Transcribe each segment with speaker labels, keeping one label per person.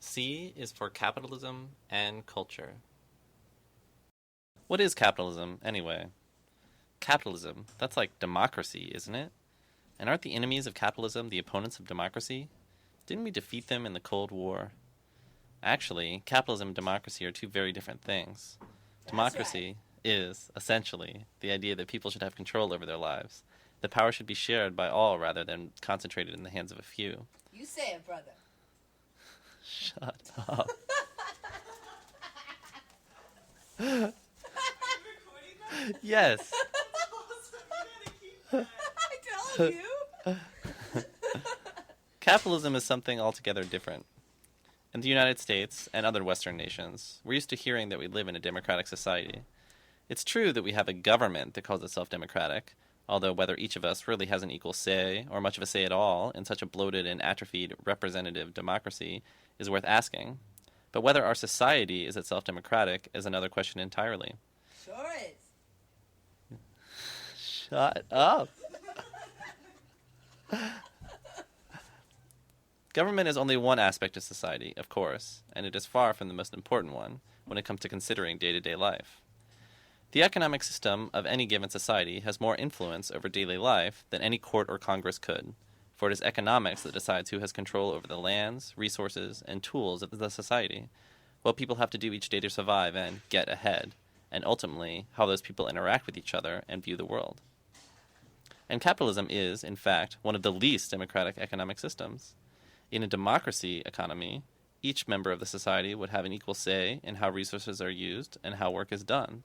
Speaker 1: C is for capitalism and culture. What is capitalism, anyway? Capitalism, that's like democracy, isn't it? And aren't the enemies of capitalism the opponents of democracy? Didn't we defeat them in the Cold War? Actually, capitalism and democracy are two very different things. Democracy is, essentially, the idea that people should have control over their lives. The power should be shared by all rather than concentrated in the hands of a few.
Speaker 2: You say it, brother.
Speaker 1: Shut up. Yes.
Speaker 2: I told you.
Speaker 1: Capitalism is something altogether different. In the United States and other Western nations, we're used to hearing that we live in a democratic society. It's true that we have a government that calls itself democratic, although whether each of us really has an equal say, or much of a say at all, in such a bloated and atrophied representative democracy is worth asking. But whether our society is itself democratic is another question entirely.
Speaker 2: Sure is.
Speaker 1: Shut up. Government is only one aspect of society, of course, and it is far from the most important one when it comes to considering day-to-day life. The economic system of any given society has more influence over daily life than any court or Congress could, for it is economics that decides who has control over the lands, resources, and tools of the society, what people have to do each day to survive and get ahead, and ultimately how those people interact with each other and view the world. And capitalism is, in fact, one of the least democratic economic systems. In a democracy economy, each member of the society would have an equal say in how resources are used and how work is done.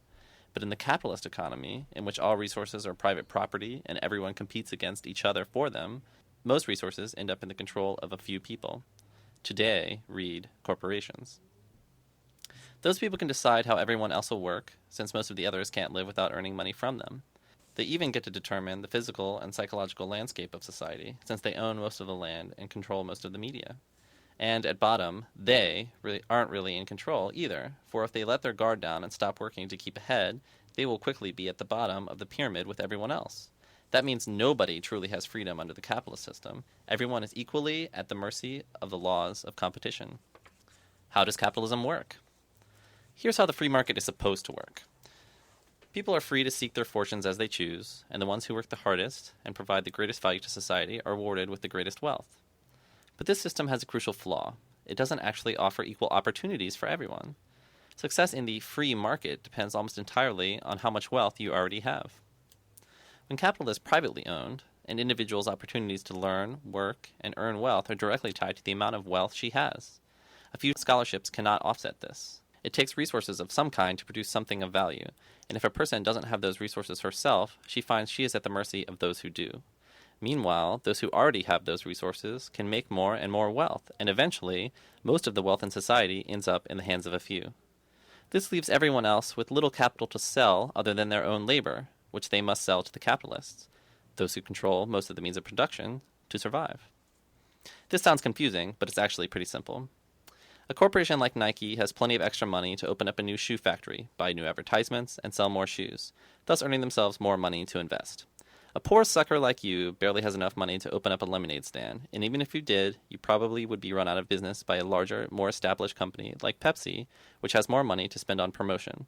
Speaker 1: But in the capitalist economy, in which all resources are private property and everyone competes against each other for them, most resources end up in the control of a few people. Today, read corporations. Those people can decide how everyone else will work, since most of the others can't live without earning money from them. They even get to determine the physical and psychological landscape of society, since they own most of the land and control most of the media. And at bottom, they aren't really in control either, for if they let their guard down and stop working to keep ahead, they will quickly be at the bottom of the pyramid with everyone else. That means nobody truly has freedom under the capitalist system. Everyone is equally at the mercy of the laws of competition. How does capitalism work? Here's how the free market is supposed to work. People are free to seek their fortunes as they choose, and the ones who work the hardest and provide the greatest value to society are rewarded with the greatest wealth. But this system has a crucial flaw. It doesn't actually offer equal opportunities for everyone. Success in the free market depends almost entirely on how much wealth you already have. When capital is privately owned, an individual's opportunities to learn, work, and earn wealth are directly tied to the amount of wealth she has. A few scholarships cannot offset this. It takes resources of some kind to produce something of value, and if a person doesn't have those resources herself, she finds she is at the mercy of those who do. Meanwhile, those who already have those resources can make more and more wealth, and eventually, most of the wealth in society ends up in the hands of a few. This leaves everyone else with little capital to sell other than their own labor, which they must sell to the capitalists, those who control most of the means of production, to survive. This sounds confusing, but it's actually pretty simple. A corporation like Nike has plenty of extra money to open up a new shoe factory, buy new advertisements, and sell more shoes, thus earning themselves more money to invest. A poor sucker like you barely has enough money to open up a lemonade stand, and even if you did, you probably would be run out of business by a larger, more established company like Pepsi, which has more money to spend on promotion.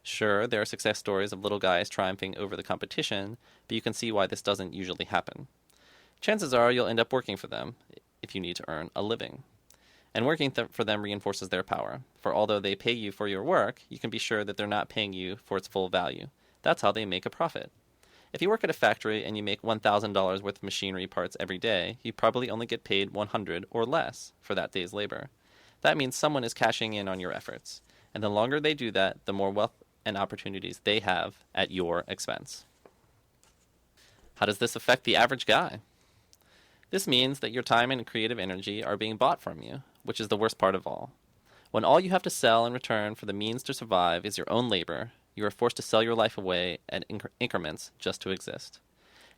Speaker 1: Sure, there are success stories of little guys triumphing over the competition, but you can see why this doesn't usually happen. Chances are you'll end up working for them, if you need to earn a living. And working for them reinforces their power, for although they pay you for your work, you can be sure that they're not paying you for its full value. That's how they make a profit. If you work at a factory and you make $1,000 worth of machinery parts every day, you probably only get paid $100 or less for that day's labor. That means someone is cashing in on your efforts, and the longer they do that, the more wealth and opportunities they have at your expense. How does this affect the average guy? This means that your time and creative energy are being bought from you, which is the worst part of all. When all you have to sell in return for the means to survive is your own labor, you are forced to sell your life away at increments just to exist.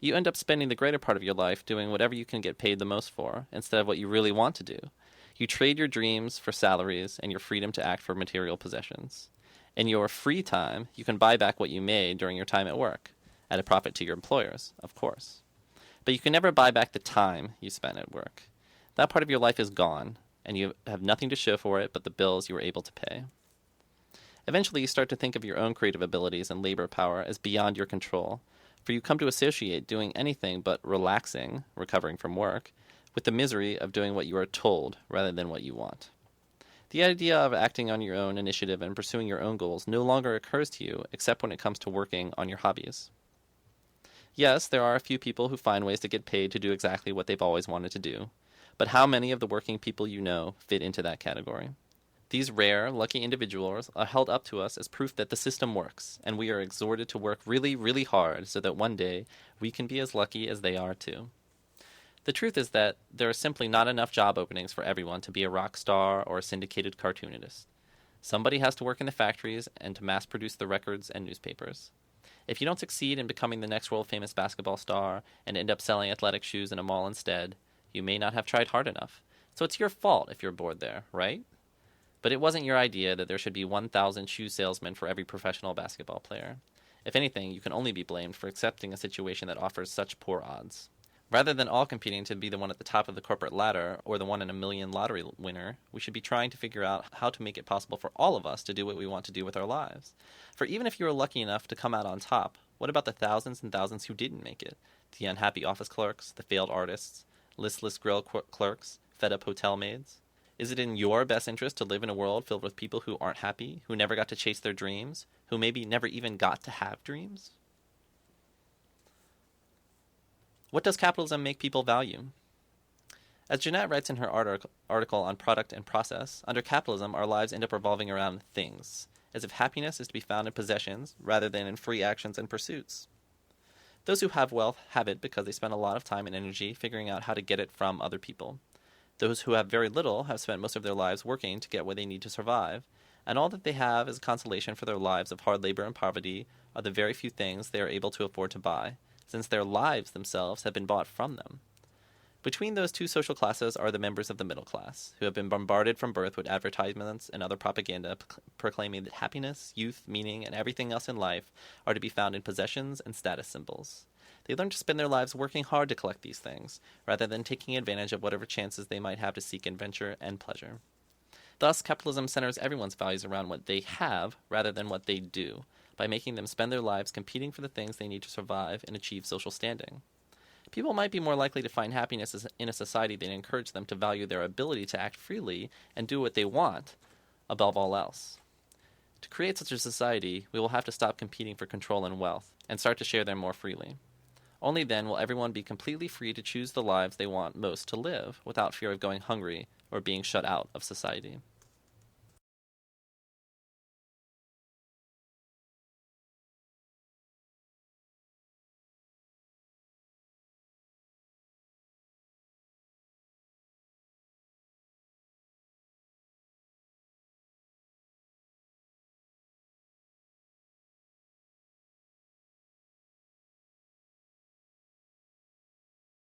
Speaker 1: You end up spending the greater part of your life doing whatever you can get paid the most for, instead of what you really want to do. You trade your dreams for salaries and your freedom to act for material possessions. In your free time, you can buy back what you made during your time at work, at a profit to your employers, of course. But you can never buy back the time you spent at work. That part of your life is gone, and you have nothing to show for it but the bills you were able to pay. Eventually, you start to think of your own creative abilities and labor power as beyond your control, for you come to associate doing anything but relaxing, recovering from work, with the misery of doing what you are told rather than what you want. The idea of acting on your own initiative and pursuing your own goals no longer occurs to you except when it comes to working on your hobbies. Yes, there are a few people who find ways to get paid to do exactly what they've always wanted to do, but how many of the working people you know fit into that category? These rare, lucky individuals are held up to us as proof that the system works, and we are exhorted to work really, really hard so that one day we can be as lucky as they are too. The truth is that there are simply not enough job openings for everyone to be a rock star or a syndicated cartoonist. Somebody has to work in the factories and to mass produce the records and newspapers. If you don't succeed in becoming the next world-famous basketball star and end up selling athletic shoes in a mall instead, you may not have tried hard enough. So it's your fault if you're bored there, right? But it wasn't your idea that there should be 1,000 shoe salesmen for every professional basketball player. If anything, you can only be blamed for accepting a situation that offers such poor odds. Rather than all competing to be the one at the top of the corporate ladder or the 1 in a million lottery winner, we should be trying to figure out how to make it possible for all of us to do what we want to do with our lives. For even if you were lucky enough to come out on top, what about the thousands and thousands who didn't make it? The unhappy office clerks, the failed artists, listless grill clerks, fed-up hotel maids? Is it in your best interest to live in a world filled with people who aren't happy, who never got to chase their dreams, who maybe never even got to have dreams? What does capitalism make people value? As Jeanette writes in her article on product and process, under capitalism our lives end up revolving around things, as if happiness is to be found in possessions rather than in free actions and pursuits. Those who have wealth have it because they spend a lot of time and energy figuring out how to get it from other people. Those who have very little have spent most of their lives working to get what they need to survive, and all that they have as a consolation for their lives of hard labor and poverty are the very few things they are able to afford to buy, since their lives themselves have been bought from them. Between those two social classes are the members of the middle class, who have been bombarded from birth with advertisements and other propaganda proclaiming that happiness, youth, meaning, and everything else in life are to be found in possessions and status symbols. They learn to spend their lives working hard to collect these things, rather than taking advantage of whatever chances they might have to seek adventure and pleasure. Thus, capitalism centers everyone's values around what they have rather than what they do, by making them spend their lives competing for the things they need to survive and achieve social standing. People might be more likely to find happiness in a society that encourages them to value their ability to act freely and do what they want, above all else. To create such a society, we will have to stop competing for control and wealth, and start to share them more freely. Only then will everyone be completely free to choose the lives they want most to live, without fear of going hungry or being shut out of society.